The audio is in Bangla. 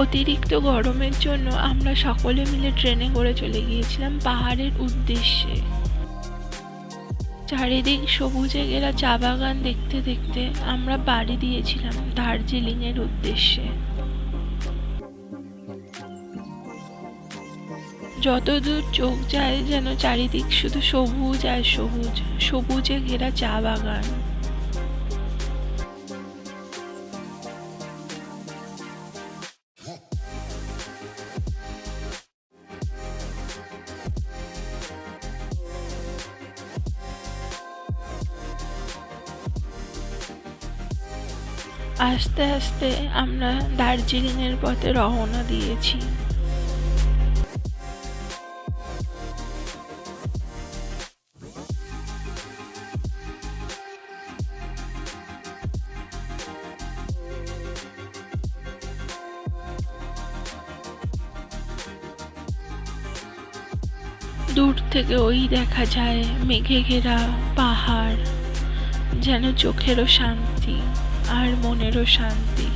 অতিরিক্ত গরমের জন্য আমরা সকলে মিলে ট্রেনে করে চলে গিয়েছিলাম পাহাড়ের উদ্দেশ্যে। চারিদিক সবুজে ঘেরা চা বাগান দেখতে দেখতে আমরা পাড়ি দিয়েছিলাম দার্জিলিং এর উদ্দেশ্যে। যতদূর চোখ যায় যেন চারিদিক শুধু সবুজ আর সবুজ, সবুজে ঘেরা চা বাগান। আস্তে আস্তে আমরা দার্জিলিং এর পথে রওনা দিয়েছি। দূর থেকে ওই দেখা যায় মেঘে ঘেরা পাহাড়, যেন চোখেরও শান্তি আর মনেরও শান্তি।